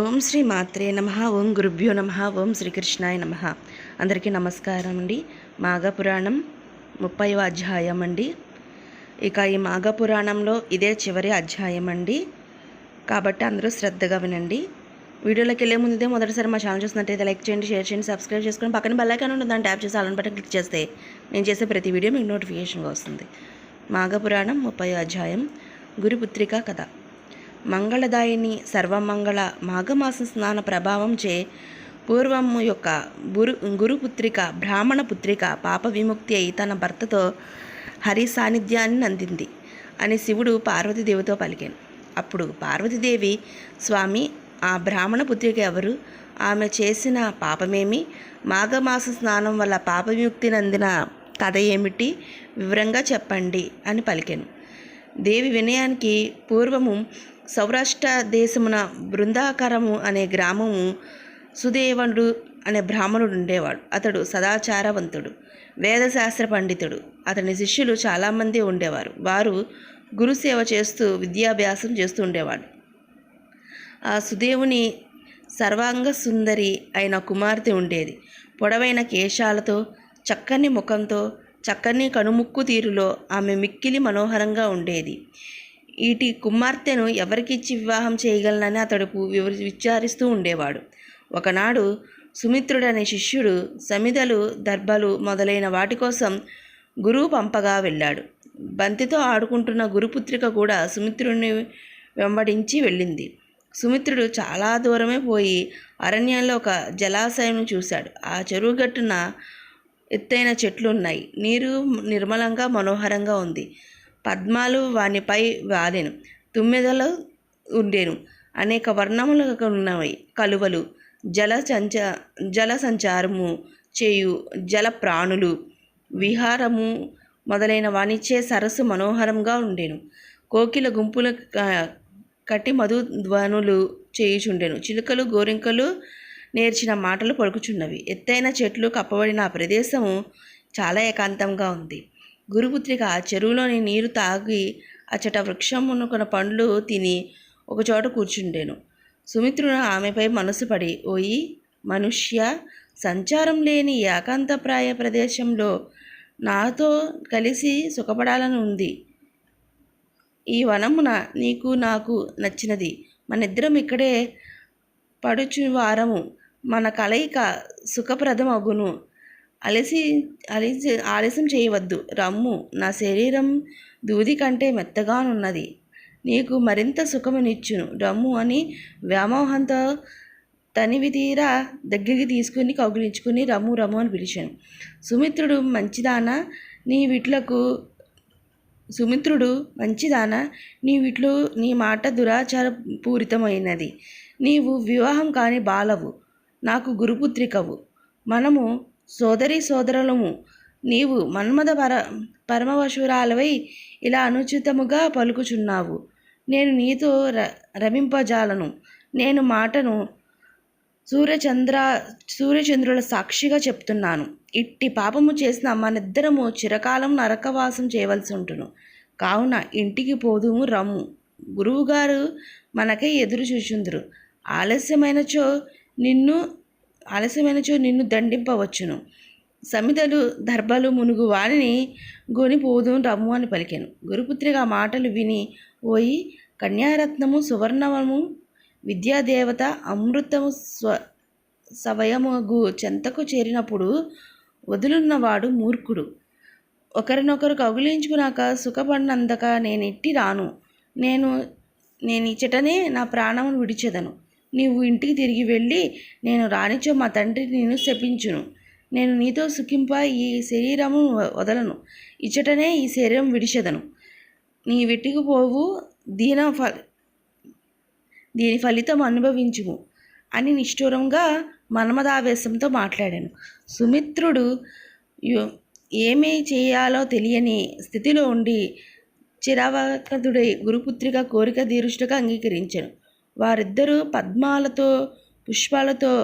ఓం శ్రీ మాత్రే నమః. ఓం గురుభ్యో నమః. ఓం శ్రీకృష్ణాయ నమః. అందరికీ నమస్కారం అండి. మాఘపురాణం 30వ అధ్యాయం అండి. ఇక ఈ మాఘపురాణంలో ఇదే చివరి అధ్యాయం అండి, కాబట్టి అందరూ శ్రద్ధగా వినండి. వీడియోలోకి వెళ్ళే ముందే మొదటిసారి మా ఛానల్ చూసినట్టయితే లైక్ చేయండి, షేర్ చేయండి, సబ్స్క్రైబ్ చేసుకొని పక్కన బెల్ ఐకాన్ ఉంటుంది, దాన్ని ట్యాప్ చేసి ఆల్ బటన్ క్లిక్ చేస్తే నేను చేసే ప్రతి వీడియో మీకు నోటిఫికేషన్గా వస్తుంది. మాఘపురాణం 30వ అధ్యాయం గురుపుత్రిక కథ. మంగళదాయిని సర్వమంగళ మాఘమాస స్నాన ప్రభావం చే పూర్వము యొక్క గురుపుత్రిక బ్రాహ్మణ పుత్రిక పాప విముక్తి అయి తన భర్తతో హరి సాన్నిధ్యాన్ని నందింది అని శివుడు పార్వతీదేవితో పలికాను. అప్పుడు పార్వతీదేవి, స్వామి, ఆ బ్రాహ్మణ పుత్రిక ఎవరు? ఆమె చేసిన పాపమేమి? మాఘమాస స్నానం వల్ల పాప విముక్తి నందిన కథ ఏమిటి? వివరంగా చెప్పండి అని పలికాను. దేవి వినయానికి పూర్వము సౌరాష్ట్ర దేశమున బృందాకరము అనే గ్రామము సుదేవనుడు అనే బ్రాహ్మణుడు ఉండేవాడు. అతడు సదాచారవంతుడు, వేదశాస్త్ర పండితుడు. అతని శిష్యులు చాలామంది ఉండేవారు. వారు గురుసేవ చేస్తూ విద్యాభ్యాసం చేస్తూ ఉండేవాడు. ఆ సుదేవుని సర్వాంగ సుందరి అయిన కుమార్తె ఉండేది. పొడవైన కేశాలతో, చక్కని ముఖంతో, చక్కని కనుముక్కు తీరులో ఆమె మిక్కిలి మనోహరంగా ఉండేది. ఈటి కుమార్తెను ఎవరికిచ్చి వివాహం చేయగలనని అతడు విచారిస్తూ ఉండేవాడు. ఒకనాడు సుమిత్రుడనే శిష్యుడు సమిదలు, దర్భలు మొదలైన వాటి కోసం గురువు పంపగా వెళ్ళాడు. బంతితో ఆడుకుంటున్న గురుపుత్రిక కూడా సుమిత్రుడిని వెంబడించి వెళ్ళింది. సుమిత్రుడు చాలా దూరమే పోయి అరణ్యంలో ఒక జలాశయం చూశాడు. ఆ చెరువు గట్టున ఎత్తైన చెట్లు ఉన్నాయి. నీరు నిర్మలంగా మనోహరంగా ఉంది. పద్మాలు వానిపై వాలెను. తుమ్మెదలు ఉండేను. అనేక వర్ణములుగా ఉన్నవి. కలువలు, జల సంచారము చేయు జల ప్రాణులు, విహారము మొదలైన వానిచ్చే సరస్సు మనోహరంగా ఉండేను. కోకిల గుంపుల కట్టి మధుధ్వనులు చేయుచుండెను. చిలుకలు, గోరింకలు నేర్చిన మాటలు పలుకుచున్నవి. ఎత్తైన చెట్లు కప్పబడిన ఆ ప్రదేశము చాలా ఏకాంతంగా ఉంది. గురుపుత్రిక ఆ చెరువులోని నీరు తాగి అచ్చట వృక్షమునుకున్న పండ్లు తిని ఒకచోట కూర్చుండెను. సుమిత్రుడు ఆమెపై మనసు పడి, ఓయి మనుష్య, సంచారం లేని ఏకాంతప్రాయ ప్రదేశంలో నాతో కలిసి సుఖపడాలని ఉంది. ఈ వనమున నీకు నాకు నచ్చినది. మనిద్దరం ఇక్కడే పడుచువారము. మన కలయిక సుఖప్రదమగును. ఆలస్యం చేయవద్దు. రమ్ము. నా శరీరం దూది కంటే మెత్తగానున్నది. నీకు మరింత సుఖమునిచ్చును. రమ్ము అని వ్యామోహంతో తనివి తీరా దగ్గరికి తీసుకుని కౌగిలించుకుని రమ్ము రమ్ము అని పిలిచాను. సుమిత్రుడు మంచిదానా, నీ వీట్లో నీ మాట దురాచార పూరితమైనది. నీవు వివాహం కాని బాలవు, నాకు గురుపుత్రికవు. మనము సోదరులము. నీవు మన్మథ పరమవశురాలవై ఇలా అనుచితముగా పలుకుచున్నావు. నేను నీతో రమింపజాలను. నేను మాటను సూర్యచంద్రుల సాక్షిగా చెప్తున్నాను. ఇట్టి పాపము చేసిన మనిద్దరము చిరకాలం నరకవాసం చేయవలసి ఉంటును. కావున ఇంటికి పోదుము, రమ్ము. గురువుగారు మనకై ఎదురు చూచుందురు. ఆలస్యమైనచో నిన్ను దండింపవచ్చును. సమిదలు, దర్భలు మునుగు వారిని గొనిపోదు రమ్ము అని పలికెను. గురుపుత్రిక ఆ మాటలు విని, ఓయి కన్యారత్నము, సువర్ణము, విద్యాదేవత, అమృతము సవయముగు చెంతకు చేరినప్పుడు వదులున్నవాడు మూర్ఖుడు. ఒకరినొకరు కౌగిలించుకున్నాక సుఖపడినందక నేనిట్టి రాను. నేను ఇచ్చటనే నా ప్రాణమును విడిచెదను. నీవు ఇంటికి తిరిగి వెళ్ళి, నేను రానిచో మా తండ్రి నిన్ను శపించును. నేను నీతో సుఖింప ఈ శరీరము వదలను. ఇచ్చటనే ఈ శరీరం విడిచెదను. నీ వెట్టికి పోవు, దీని ఫలితం అనుభవించుము అని నిష్ఠూరంగా మన్మథావేశంతో మాట్లాడాను. సుమిత్రుడు ఏమీ చేయాలో తెలియని స్థితిలో ఉండి చిరావకదుడై గురుపుత్రిక కోరిక తీరుష్టగా అంగీకరించాను. వారిద్దరూ పద్మాలతో, పుష్పాలతో,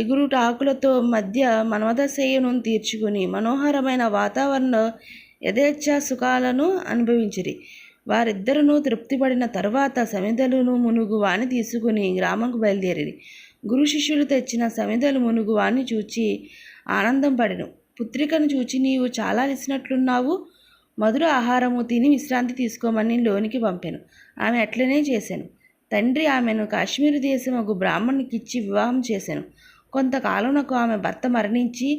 ఎగురుటాకులతో మధ్య మన్మథశయ్యను తీర్చుకుని మనోహరమైన వాతావరణంలో యథేచ్ఛ సుఖాలను అనుభవించిరి. వారిద్దరూ తృప్తిపడిన తరువాత సమిధలును మునుగు వాణ్ణి తీసుకుని గ్రామంకు బయలుదేరి గురు శిష్యులు తెచ్చిన సమిధలు మునుగు వాణ్ణి చూచి ఆనందం పడెను. పుత్రికను చూచి నీవు చాలా అలసినట్లున్నావు, మధుర ఆహారము తిని విశ్రాంతి తీసుకోమని లోనికి పంపాను. ఆమె అట్లనే చేశాను. తండ్రి ఆమెను కాశ్మీరు దేశం ఒక బ్రాహ్మణునికిచ్చి వివాహం చేశాను. కొంతకాలంకు ఆమె భర్త మరణించి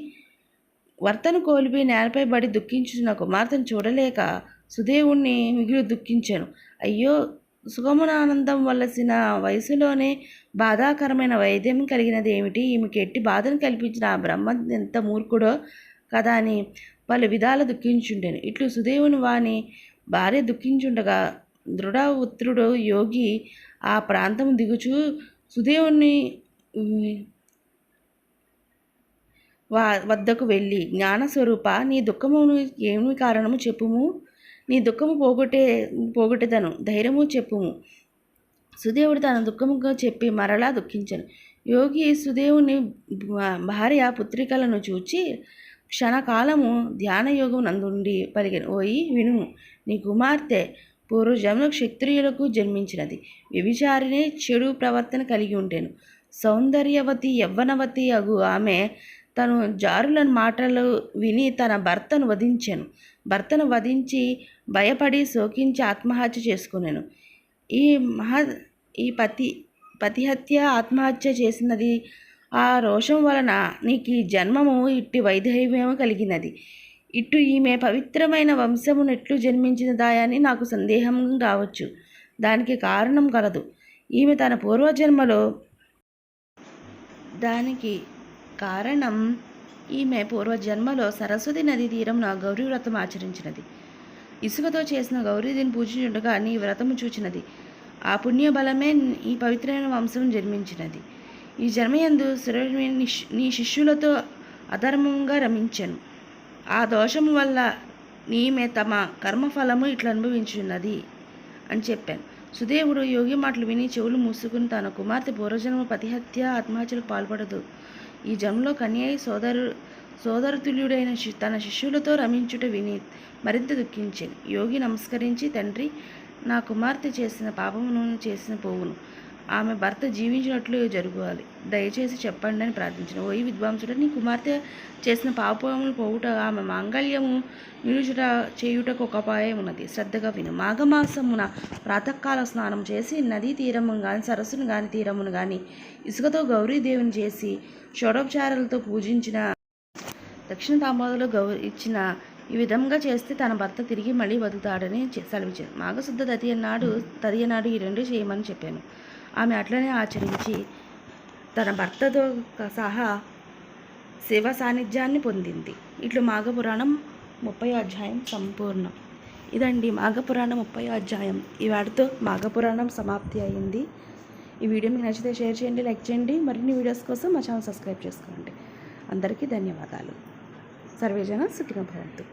వర్తను కోల్పోయి నేలపై పడి దుఃఖించుచున్న కుమార్తెను చూడలేక సుదేవుణ్ణి మిగిలి దుఃఖించాను. అయ్యో, సుగమునానందం వలసిన వయసులోనే బాధాకరమైన వైద్యం కలిగినది ఏమిటి? ఈమెకి ఎట్టి బాధను కల్పించిన ఆ బ్రహ్మ ఎంత మూర్ఖుడో కదా అని పలు విధాల దుఃఖించుండెను. ఇట్లు సుదేవుని వాని భార్య దుఃఖించుండగా దృఢవుత్రుడు యోగి ఆ ప్రాంతం దిగుచు సుదేవుని వద్దకు వెళ్ళి, జ్ఞానస్వరూప, నీ దుఃఖమును ఏమి కారణము చెప్పుము, నీ దుఃఖము పోగొట్టెదను, ధైర్యము చెప్పుము. సుదేవుడు తన దుఃఖముగా చెప్పి మరలా దుఃఖించను. యోగి సుదేవుని భార్య పుత్రికలను చూచి క్షణకాలము ధ్యానయోగం నందుండి పలికెను. ఓయి వినుము, నీ కుమార్తె పూర్వజన్మకు క్షత్రియులకు జన్మించినది. వ్యభిచారినే చెడు ప్రవర్తన కలిగి ఉండెను. సౌందర్యవతి యవ్వనవతి అగు ఆమె తను జారుల మాటలు విని తన భర్తను వధించాను. భర్తను వధించి భయపడి శోకించి ఆత్మహత్య చేసుకున్నాను. ఈ పతిహత్య ఆత్మహత్య చేసినది ఆ రోషం వలన నీకు ఈ జన్మము ఇట్టి వైధవ్యము కలిగినది. ఇటు ఈమె పవిత్రమైన వంశమును ఎట్లు జన్మించినదాయని నాకు సందేహం రావచ్చు. దానికి కారణం కలదు. ఈమె తన పూర్వజన్మలో సరస్వతి నదీ తీరంలో గౌరీ వ్రతం ఆచరించినది. ఇసుకతో చేసిన గౌరీదేవిని పూజించుండగా నీ వ్రతము చూచినది. ఆ పుణ్యబలమే ఈ పవిత్రమైన వంశం జన్మించినది. ఈ జన్మయందు సురవి నీ శిష్యులతో అధర్మంగా రమించెను. ఆ దోషము వల్ల నీమె తమ కర్మఫలము ఇట్లా అనుభవించున్నది అని చెప్పాను. సుదేవుడు యోగి మాటలు విని చెవులు మూసుకుని తన కుమార్తె పూర్వజన్మ పతిహత్య ఆత్మహత్యలకు పాల్పడదు. ఈ జన్మలో కన్యాయి సోదరతుల్యుడైన తన శిష్యులతో రమించుట విని మరింత దుఃఖించాను. యోగి నమస్కరించి, తండ్రి, నా కుమార్తె చేసిన పాపమును చేసిన పోవును. ఆమె భర్త జీవించినట్లు జరగాలి. దయచేసి చెప్పండి అని ప్రార్థించిన. ఓయి విద్వాంసుడు, నీ కుమార్తె చేసిన పాపములు పోవుట, ఆమె మాంగళ్యము నిలుచుట చేయుటకు ఒక ఉపాయం ఉన్నది. శ్రద్ధగా విను. మాఘమాసమున ప్రాతకాల స్నానం చేసి నదీ తీరమును కానీ సరస్సును కానీ తీరమును కానీ ఇసుకతో గౌరీదేవిని చేసి షోడోపచారాలతో పూజించిన దక్షిణ తాంబూలంలో ఇచ్చిన ఈ విధంగా చేస్తే తన భర్త తిరిగి మళ్ళీ బతుకుతాడని సెలవిచ్చాను. మాఘశుద్ధ తదియనాడు ఈ రెండు చేయమని చెప్పాను. ఆమె అట్లనే ఆచరించి తన భర్తతో సహా శివ సాన్నిధ్యాన్ని పొందింది. ఇట్లు మాఘపురాణం 30వ అధ్యాయం సంపూర్ణం. ఇదండి మాఘపురాణం 30వ అధ్యాయం. ఈ వాటితో మాఘపురాణం సమాప్తి అయింది. ఈ వీడియో మీకు నచ్చితే షేర్ చేయండి, లైక్ చేయండి. మరిన్ని వీడియోస్ కోసం మా ఛానల్ సబ్స్క్రైబ్ చేసుకోండి. అందరికీ ధన్యవాదాలు. సర్వేజన సుఖినో భవంతు.